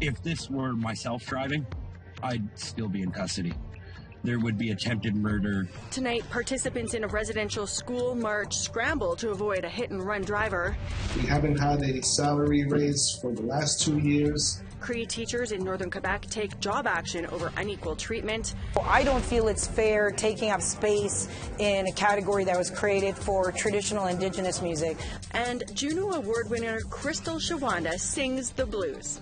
If this were myself driving, I'd still be in custody. There would be attempted murder. Tonight, participants in a residential school march scramble to avoid a hit-and-run driver. We haven't had a salary raise for the last 2 years. Cree teachers in northern Quebec take job action over unequal treatment. I don't feel it's fair taking up space in a category that was created for traditional Indigenous music. And Juno Award winner Crystal Shawanda sings the blues.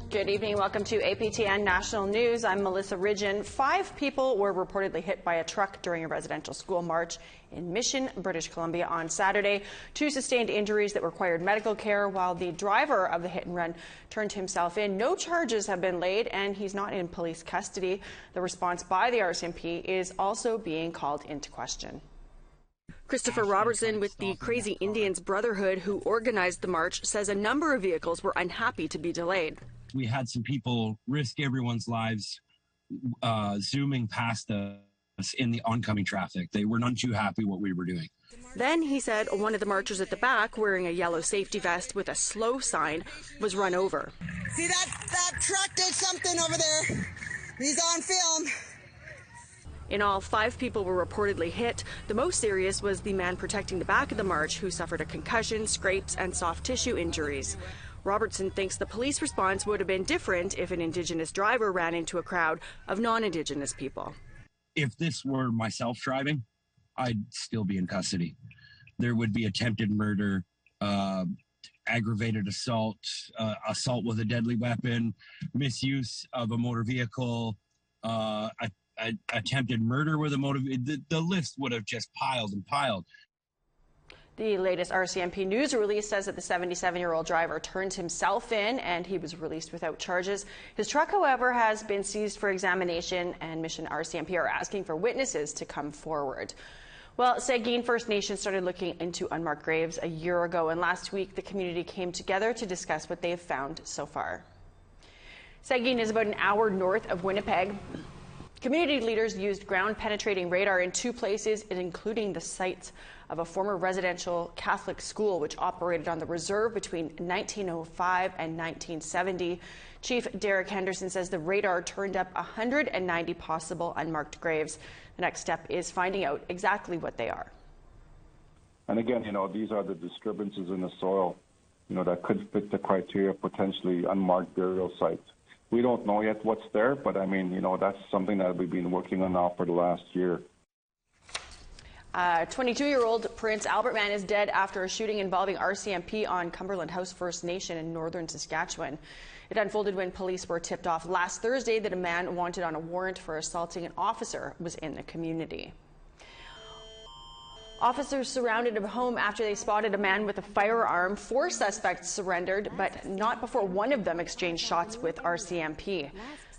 Good evening. Welcome to APTN National News. I'm Melissa Ridgen. 5 people were reportedly hit by a truck during a residential school march in Mission, British Columbia on Saturday. 2 sustained injuries that required medical care, while the driver of the hit and run turned himself in. No charges have been laid, and he's not in police custody. The response by the RCMP is also being called into question. Christopher Robertson with the Crazy Indians Brotherhood, who organized the march, says a number of vehicles were unhappy to be delayed. We had some people risk everyone's lives zooming past us in the oncoming traffic. They were none too happy what we were doing. Then, he said, one of the marchers at the back, wearing a yellow safety vest with a slow sign, was run over. See, that truck did something over there. He's on film. In all, 5 people were reportedly hit. The most serious was the man protecting the back of the march, who suffered a concussion, scrapes, and soft tissue injuries. Robertson thinks the police response would have been different if an Indigenous driver ran into a crowd of non-Indigenous people. If this were myself driving, I'd still be in custody. There would be attempted murder, aggravated assault, assault with a deadly weapon, misuse of a motor vehicle, attempted murder with a motor vehicle. The list would have just piled and piled. The latest RCMP news release says that the 77-year-old driver turned himself in and he was released without charges. His truck, however, has been seized for examination, and Mission RCMP are asking for witnesses to come forward. Well, Sagkeeng First Nation started looking into unmarked graves a year ago, and last week the community came together to discuss what they have found so far. Sagkeeng is about an hour north of Winnipeg. Community leaders used ground-penetrating radar in 2 places, including the sites of a former residential Catholic school which operated on the reserve between 1905 and 1970. Chief Derek Henderson says the radar turned up 190 possible unmarked graves. The next step is finding out exactly what they are. And again, these are the disturbances in the soil, that could fit the criteria of potentially unmarked burial sites. We don't know yet what's there, but that's something that we've been working on now for the last year. 22-year-old Prince Albert man is dead after a shooting involving RCMP on Cumberland House First Nation in northern Saskatchewan. It unfolded when police were tipped off last Thursday that a man wanted on a warrant for assaulting an officer was in the community. Officers surrounded a home after they spotted a man with a firearm. 4 suspects surrendered, but not before one of them exchanged shots with RCMP.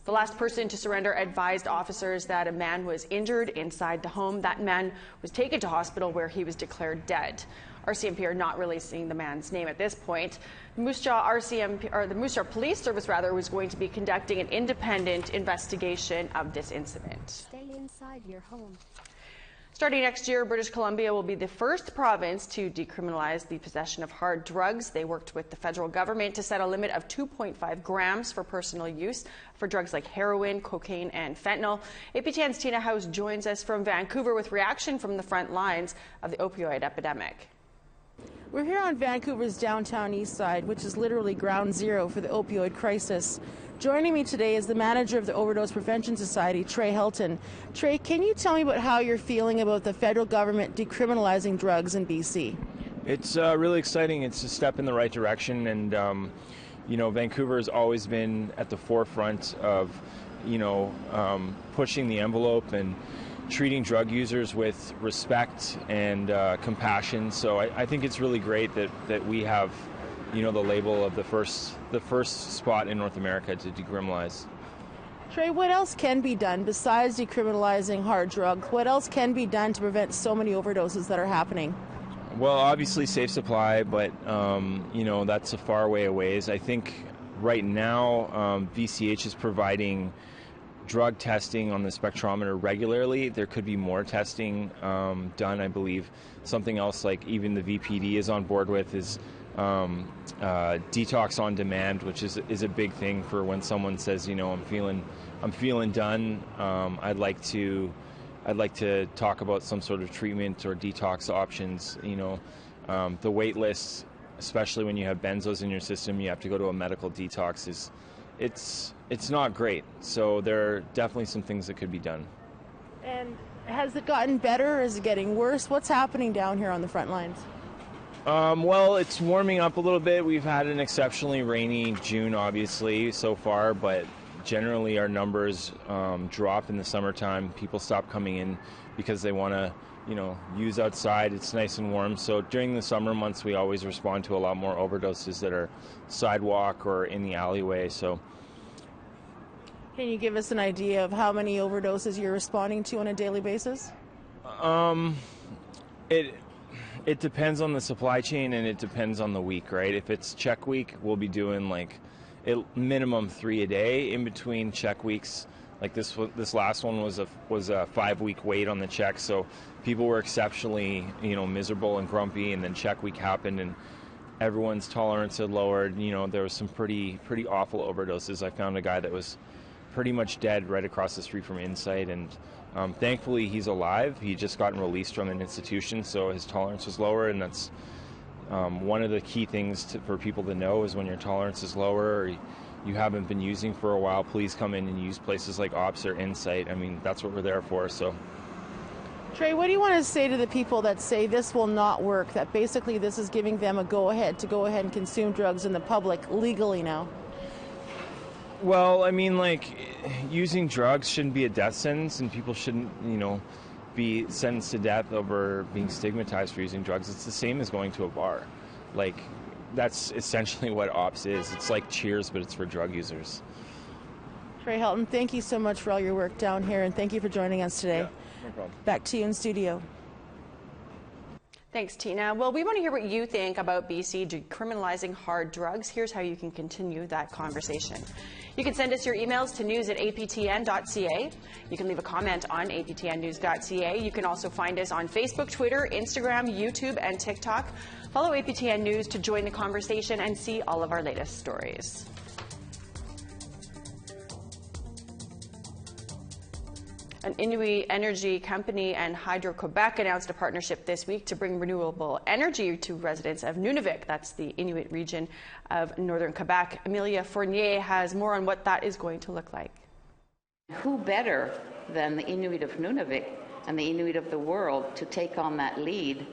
The last person to surrender advised officers that a man was injured inside the home. That man was taken to hospital where he was declared dead. RCMP are not releasing the man's name at this point. The Moose Jaw Police Service was going to be conducting an independent investigation of this incident. Stay inside your home. Starting next year, British Columbia will be the first province to decriminalize the possession of hard drugs. They worked with the federal government to set a limit of 2.5 grams for personal use for drugs like heroin, cocaine, and fentanyl. APTN's Tina House joins us from Vancouver with reaction from the front lines of the opioid epidemic. We're here on Vancouver's downtown east side, which is literally ground zero for the opioid crisis. Joining me today is the manager of the Overdose Prevention Society, Trey Helton. Trey, can you tell me about how you're feeling about the federal government decriminalizing drugs in BC? It's really exciting. It's a step in the right direction, and Vancouver has always been at the forefront of, pushing the envelope and treating drug users with respect and compassion. So I think it's really great that we have the label of the first spot in North America to decriminalize. Trey, what else can be done besides decriminalizing hard drugs? What else can be done to prevent so many overdoses that are happening? Well, obviously safe supply, but that's a far way away. I think right now VCH is providing drug testing on the spectrometer regularly. There could be more testing done, I believe. Something else like even the VPD is on board with is detox on demand, which is a big thing for when someone says, you know, I'm feeling done. I'd like to talk about some sort of treatment or detox options. You know, the wait list, especially when you have benzos in your system, you have to go to a medical detox. It's not great. So there are definitely some things that could be done. And has it gotten better or is it getting worse? What's happening down here on the front lines? Well, it's warming up a little bit. We've had an exceptionally rainy June, obviously, so far, but generally our numbers drop in the summertime. People stop coming in because they want to, you know, use outside. It's nice and warm. So during the summer months, we always respond to a lot more overdoses that are sidewalk or in the alleyway. So, can you give us an idea of how many overdoses you're responding to on a daily basis? It depends on the supply chain and it depends on the week, right? If it's check week, we'll be doing like minimum 3 a day. In between check weeks, like this last one was a 5-week wait on the check, so people were exceptionally, you know, miserable and grumpy. And then check week happened and everyone's tolerance had lowered. You know, there was some pretty awful overdoses. I found a guy that was pretty much dead right across the street from Insight, and thankfully he's alive. He just gotten released from an institution, so his tolerance was lower, and that's one of the key things for people to know is when your tolerance is lower or you haven't been using for a while, please come in and use places like OPS or Insight. I mean, that's what we're there for. So, Trey, what do you want to say to the people that say this will not work, that basically this is giving them a go-ahead to go ahead and consume drugs in the public legally now? Well, I mean, like, using drugs shouldn't be a death sentence, and people shouldn't, you know, be sentenced to death over being stigmatized for using drugs. It's the same as going to a bar. Like, that's essentially what OPS is. It's like Cheers, but it's for drug users. Trey Helton, thank you so much for all your work down here, and thank you for joining us today. Yeah, no problem. Back to you in studio. Thanks, Tina. Well, we want to hear what you think about BC decriminalizing hard drugs. Here's how you can continue that conversation. You can send us your emails to news@aptn.ca. You can leave a comment on aptnnews.ca. You can also find us on Facebook, Twitter, Instagram, YouTube, and TikTok. Follow APTN News to join the conversation and see all of our latest stories. An Inuit energy company and Hydro-Quebec announced a partnership this week to bring renewable energy to residents of Nunavut. That's the Inuit region of northern Quebec. Amelia Fournier has more on what that is going to look like. Who better than the Inuit of Nunavut and the Inuit of the world to take on that lead?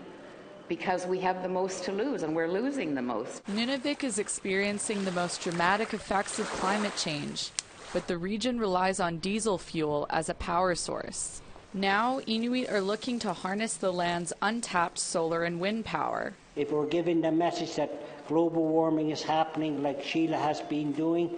Because we have the most to lose, and we're losing the most. Nunavut is experiencing the most dramatic effects of climate change, but the region relies on diesel fuel as a power source. Now, Inuit are looking to harness the land's untapped solar and wind power. If we're giving the message that global warming is happening like Sheila has been doing,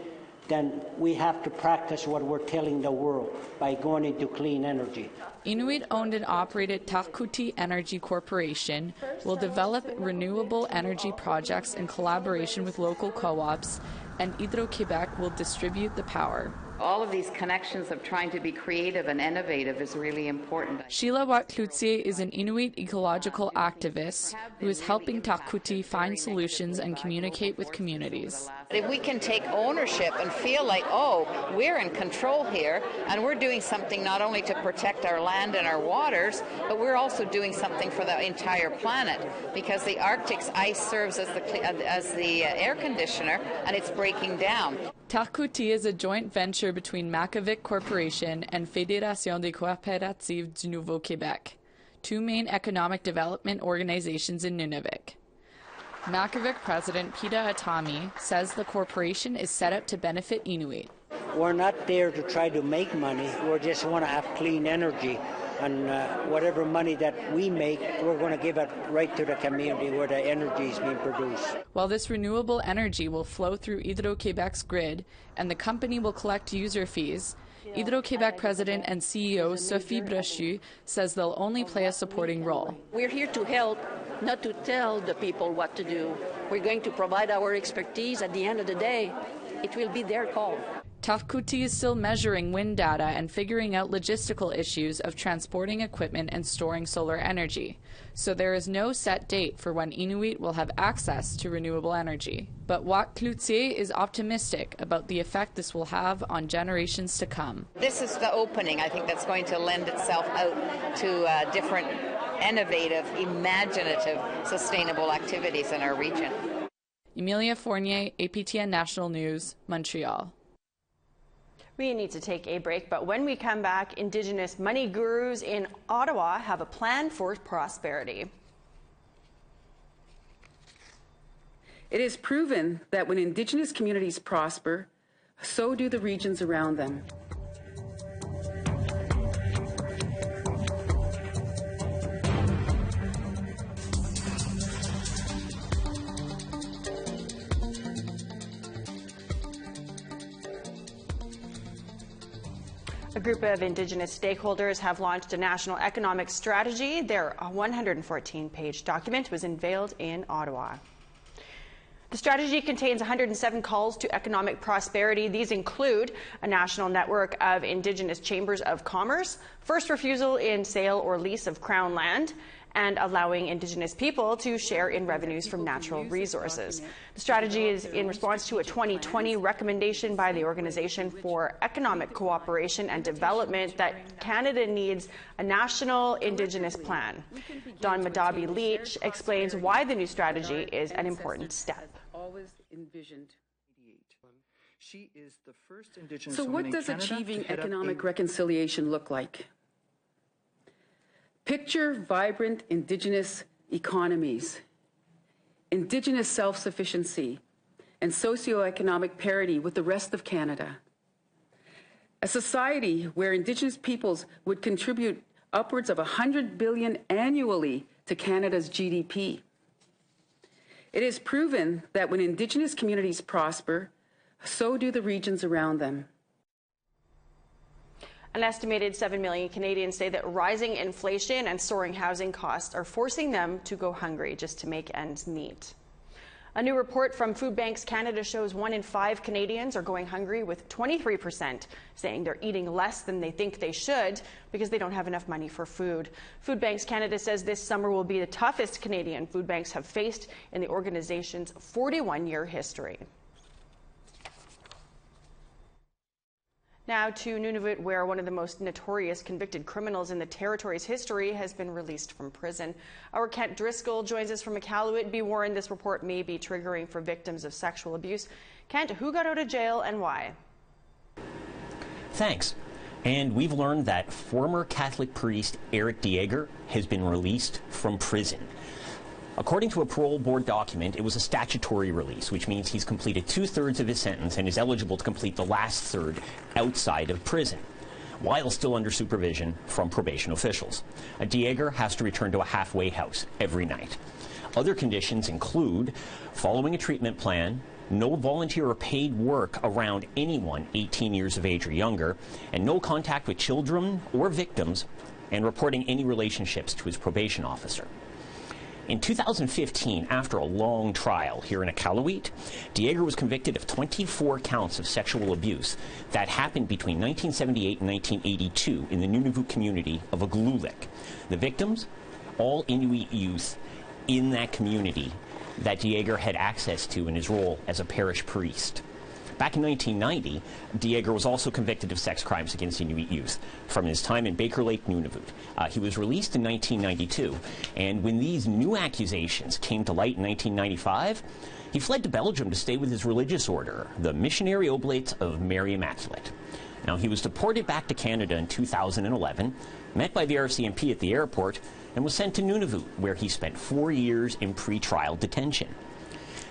then we have to practice what we're telling the world by going into clean energy. Inuit owned and operated Takuti Energy Corporation will develop renewable energy projects in collaboration with local co-ops, and Hydro-Quebec will distribute the power. All of these connections of trying to be creative and innovative is really important. Sheila Watlutsie is an Inuit ecological activist who is helping Takuti find solutions and communicate with communities. If we can take ownership and feel like, oh, we're in control here, and we're doing something not only to protect our land and our waters, but we're also doing something for the entire planet, because the Arctic's ice serves as the air conditioner, and it's breaking down. Takuti is a joint venture between Makavik Corporation and Fédération des coopératives du Nouveau-Québec, two main economic development organizations in Nunavut. Makavik President Pita Atami says the corporation is set up to benefit Inuit. We're not there to try to make money, we just want to have clean energy. And whatever money that we make, we're going to give it right to the community where the energy is being produced. While this renewable energy will flow through Hydro-Quebec's grid and the company will collect user fees, Hydro-Quebec President and CEO Sophie Brochu says they'll only play a supporting role. We're here to help, not to tell the people what to do. We're going to provide our expertise. At the end of the day, it will be their call. Tafkuti is still measuring wind data and figuring out logistical issues of transporting equipment and storing solar energy, so there is no set date for when Inuit will have access to renewable energy. But Wak Cloutier is optimistic about the effect this will have on generations to come. This is the opening, I think, that's going to lend itself out to different innovative, imaginative, sustainable activities in our region. Emilia Fournier, APTN National News, Montreal. We need to take a break, but when we come back, Indigenous money gurus in Ottawa have a plan for prosperity. It is proven that when Indigenous communities prosper, so do the regions around them. A group of Indigenous stakeholders have launched a national economic strategy. Their 114-page document was unveiled in Ottawa. The strategy contains 107 calls to economic prosperity. These include a national network of Indigenous chambers of commerce, first refusal in sale or lease of Crown land, and allowing Indigenous people to share in revenues from natural resources. The strategy is in response to a 2020 recommendation by the Organization for Economic Cooperation and Development that Canada needs a national Indigenous plan. Don Madabi Leach explains why the new strategy is an important step. So what does achieving economic reconciliation look like? Picture vibrant Indigenous economies, Indigenous self-sufficiency, and socioeconomic parity with the rest of Canada. A society where Indigenous peoples would contribute upwards of $100 billion annually to Canada's GDP. It is proven that when Indigenous communities prosper, so do the regions around them. An estimated 7 million Canadians say that rising inflation and soaring housing costs are forcing them to go hungry just to make ends meet. A new report from Food Banks Canada shows 1 in 5 Canadians are going hungry, with 23% saying they're eating less than they think they should because they don't have enough money for food. Food Banks Canada says this summer will be the toughest Canadian food banks have faced in the organization's 41-year history. Now to Nunavut, where one of the most notorious convicted criminals in the territory's history has been released from prison. Our Kent Driscoll joins us from Iqaluit. Be warned, this report may be triggering for victims of sexual abuse. Kent, who got out of jail and why? Thanks. And we've learned that former Catholic priest Eric Dieger has been released from prison. According to a parole board document, it was a statutory release, which means he's completed 2/3 of his sentence and is eligible to complete the last third outside of prison, while still under supervision from probation officials. Dieger has to return to a halfway house every night. Other conditions include following a treatment plan, no volunteer or paid work around anyone 18 years of age or younger, and no contact with children or victims, and reporting any relationships to his probation officer. In 2015, after a long trial here in Iqaluit, Dieger was convicted of 24 counts of sexual abuse that happened between 1978 and 1982 in the Nunavut community of Iqaluit. The victims, all Inuit youth in that community that Dieger had access to in his role as a parish priest. Back in 1990, Dieger was also convicted of sex crimes against Inuit youth from his time in Baker Lake, Nunavut. He was released in 1992, and when these new accusations came to light in 1995, he fled to Belgium to stay with his religious order, the Missionary Oblates of Mary Immaculate. Now, he was deported back to Canada in 2011, met by the RCMP at the airport, and was sent to Nunavut, where he spent 4 years in pre-trial detention.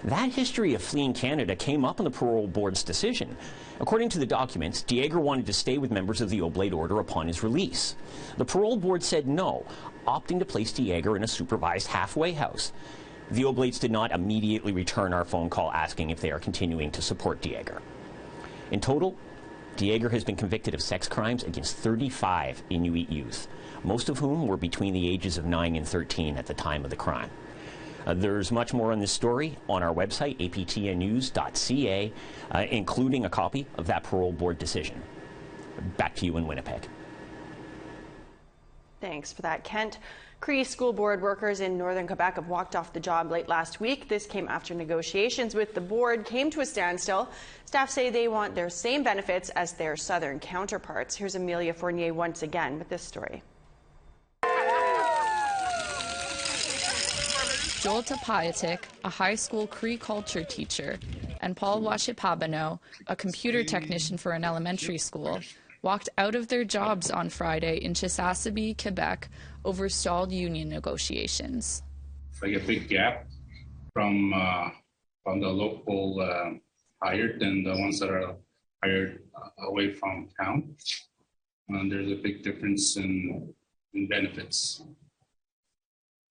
That history of fleeing Canada came up in the parole board's decision. According to the documents, Dieger wanted to stay with members of the Oblate Order upon his release. The parole board said no, opting to place Dieger in a supervised halfway house. The Oblates did not immediately return our phone call asking if they are continuing to support Dieger. In total, Dieger has been convicted of sex crimes against 35 Inuit youth, most of whom were between the ages of 9 and 13 at the time of the crime. There's much more on this story on our website, aptnnews.ca, including a copy of that parole board decision. Back to you in Winnipeg. Thanks for that, Kent. Cree school board workers in northern Quebec have walked off the job late last week. This came after negotiations with the board came to a standstill. Staff say they want their same benefits as their southern counterparts. Here's Amelia Fournier once again with this story. Joel Tapayatik, a high school Cree culture teacher, and Paul Washipabano, a computer technician for an elementary school, walked out of their jobs on Friday in Chisasibi, Quebec, over stalled union negotiations. It's like a big gap from the local hired and the ones that are hired away from town. There's a big difference in benefits.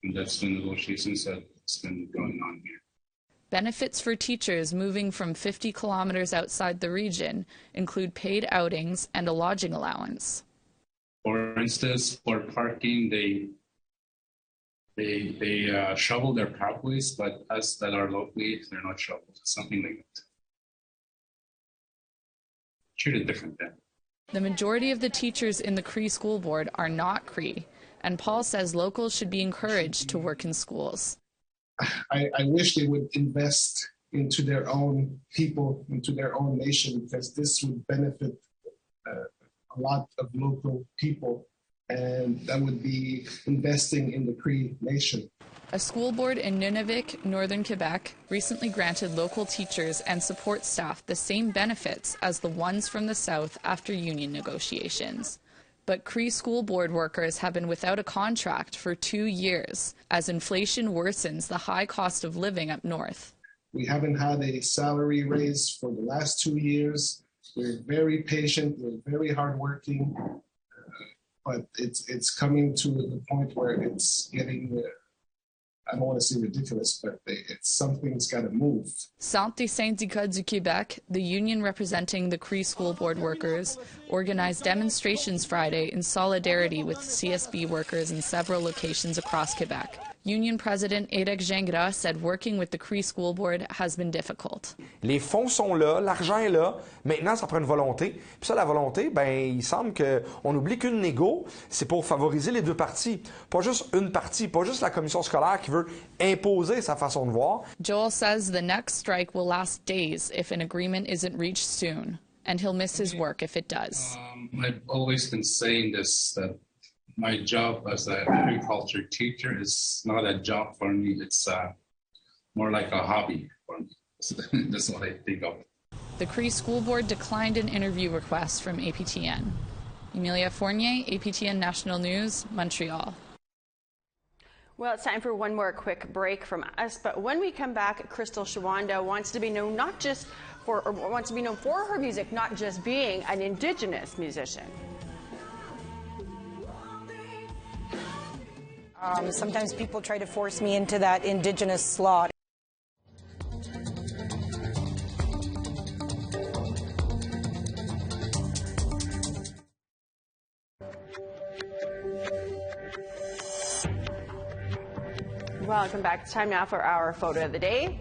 And that's the negotiations that's been going on here. Benefits for teachers moving from 50 kilometers outside the region include paid outings and a lodging allowance. For instance, for parking, they shovel their pathways, but us that are locally, they're not shoveled. Something like that. Treated different then. The majority of the teachers in the Cree school board are not Cree, and Paul says locals should be encouraged to work in schools. I wish they would invest into their own people, into their own nation, because this would benefit a lot of local people, and that would be investing in the Cree nation. A school board in Nunavut, northern Quebec, recently granted local teachers and support staff the same benefits as the ones from the south after union negotiations. But Cree school board workers have been without a contract for 2 years as inflation worsens the high cost of living up north. We haven't had a salary raise for the last 2 years. We're very patient, we're very hardworking, but it's coming to the point where it's getting, I don't want to say ridiculous, but something's got to move. Centre des syndicats du Québec, the union representing the Cree school board workers, organized demonstrations Friday in solidarity with CSB workers in several locations across Quebec. Union President Éric Gingras said working with the Cree school board has been difficult. Les fonds sont là, l'argent est là. Maintenant, ça prend une volonté. Puis ça, la volonté, il semble qu'on oublie qu'une négo, c'est pour favoriser les deux parties. Pas juste une partie, pas juste la commission scolaire qui veut imposer sa façon de voir. Joel says the next strike will last days if an agreement isn't reached soon, and he'll miss his work if it does. I've always been saying this, that my job as a agriculture teacher is not a job for me. It's more like a hobby for me. That's what I think of. The Cree School Board declined an interview request from APTN. Amelia Fournier, APTN National News, Montreal. Well, it's time for one more quick break from us, but when we come back, Crystal Shawanda wants to be known for her music, not just being an Indigenous musician. Sometimes people try to force me into that Indigenous slot. Welcome back. It's time now for our photo of the day.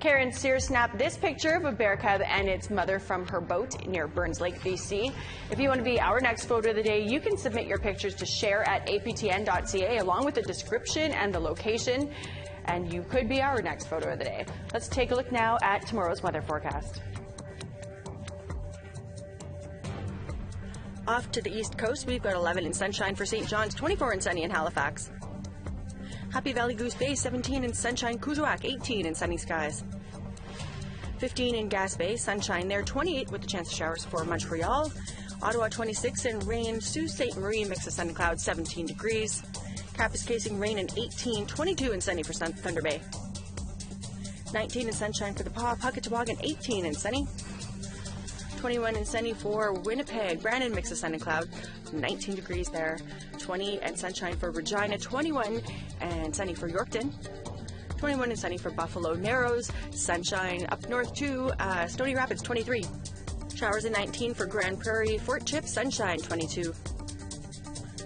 Karen Sears snapped this picture of a bear cub and its mother from her boat near Burns Lake, BC. If you want to be our next photo of the day, you can submit your pictures to share@aptn.ca along with the description and the location, and you could be our next photo of the day. Let's take a look now at tomorrow's weather forecast. Off to the east coast, we've got 11 in sunshine for St. John's, 24 and sunny in Halifax. Happy Valley Goose Bay, 17 in sunshine. Kuujjuaq, 18 in sunny skies. 15 in Gaspé, sunshine there. 28 with the chance of showers for Montreal. Ottawa, 26 in rain. Sault Ste. Marie, mix of sun and clouds, 17 degrees. Kapuskasing, rain and 18. 22 in sunny for Thunder Bay. 19 in sunshine for the Paw. Puckatawagan, 18 in sunny. 21 and sunny for Winnipeg. Brandon, mix of sun and cloud, 19 degrees there. 20 and sunshine for Regina. 21 and sunny for Yorkton. 21 and sunny for Buffalo Narrows. Sunshine up north to Stony Rapids, 23. Showers at 19 for Grand Prairie. Fort Chip, sunshine, 22.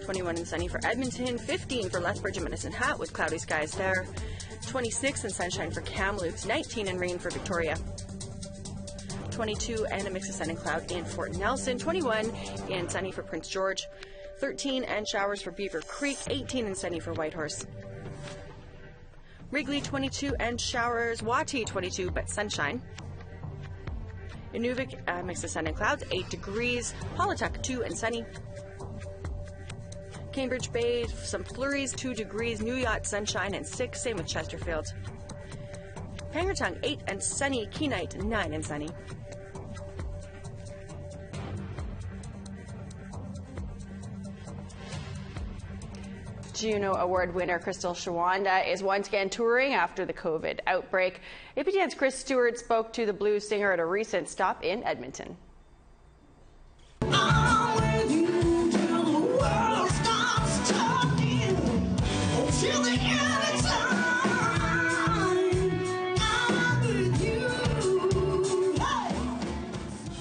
21 and sunny for Edmonton. 15 for Lethbridge and Medicine Hat with cloudy skies there. 26 and sunshine for Kamloops, 19 and rain for Victoria. 22 and a mix of sun and cloud in Fort Nelson, 21 and sunny for Prince George, 13 and showers for Beaver Creek, 18 and sunny for Whitehorse. Wrigley 22 and showers, Wati 22 but sunshine. Inuvik, mix of sun and clouds, 8 degrees, Paulatuck 2 and sunny. Cambridge Bay, some flurries, 2 degrees, New Yacht sunshine and 6, same with Chesterfield. Pangertung 8 and sunny, Kenite 9 and sunny. Juno Award winner Crystal Shawanda is once again touring after the COVID outbreak. APTN's Chris Stewart spoke to the blues singer at a recent stop in Edmonton.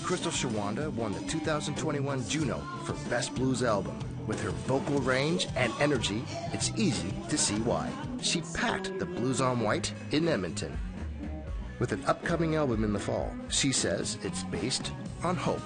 Crystal Shawanda won the 2021 Juno for Best Blues Album. With her vocal range and energy, it's easy to see why. She packed the Blues on White in Edmonton. With an upcoming album in the fall, she says it's based on hope.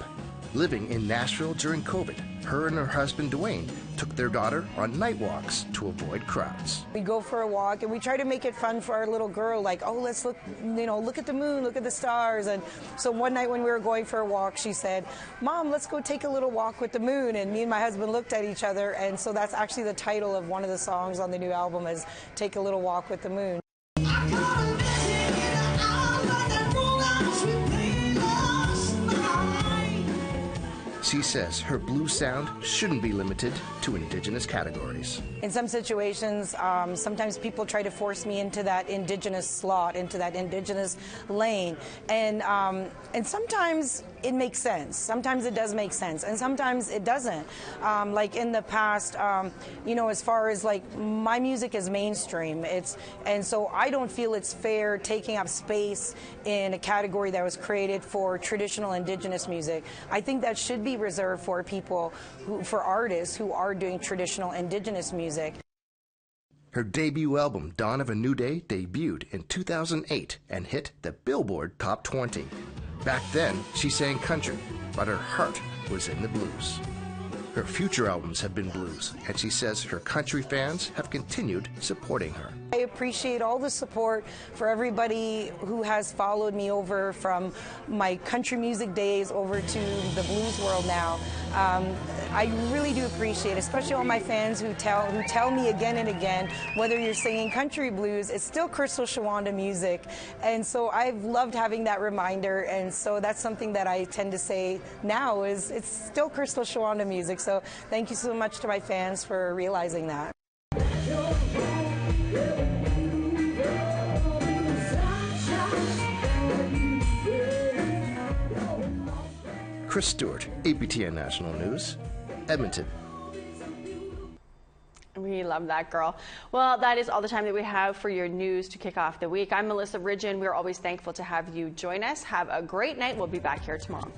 Living in Nashville during COVID, her and her husband Dwayne took their daughter on night walks to avoid crowds. We go for a walk and we try to make it fun for our little girl, like, oh, let's look, look at the moon, look at the stars. And so one night when we were going for a walk, she said, Mom, let's go take a little walk with the moon. And me and my husband looked at each other, and so that's actually the title of one of the songs on the new album, is Take a Little Walk with the Moon. She says her blues sound shouldn't be limited to Indigenous categories. In some situations, sometimes people try to force me into that Indigenous slot, into that Indigenous lane, and sometimes it makes sense. Sometimes it does make sense, and sometimes it doesn't. Like in the past, as far as like my music is mainstream, and so I don't feel it's fair taking up space in a category that was created for traditional Indigenous music. I think that should be reserved for people, for artists who are doing traditional Indigenous music. Her debut album, Dawn of a New Day, debuted in 2008 and hit the Billboard Top 20. Back then, she sang country, but her heart was in the blues. Her future albums have been blues, and she says her country fans have continued supporting her. I appreciate all the support for everybody who has followed me over from my country music days over to the blues world now. I really do appreciate, especially all my fans who tell me again and again, whether you're singing country blues, it's still Crystal Shawanda music. And so I've loved having that reminder, and so that's something that I tend to say now, is it's still Crystal Shawanda music. So thank you so much to my fans for realizing that. Chris Stewart, APTN National News, Edmonton. We love that, girl. Well, that is all the time that we have for your news to kick off the week. I'm Melissa Ridgen. We're always thankful to have you join us. Have a great night. We'll be back here tomorrow.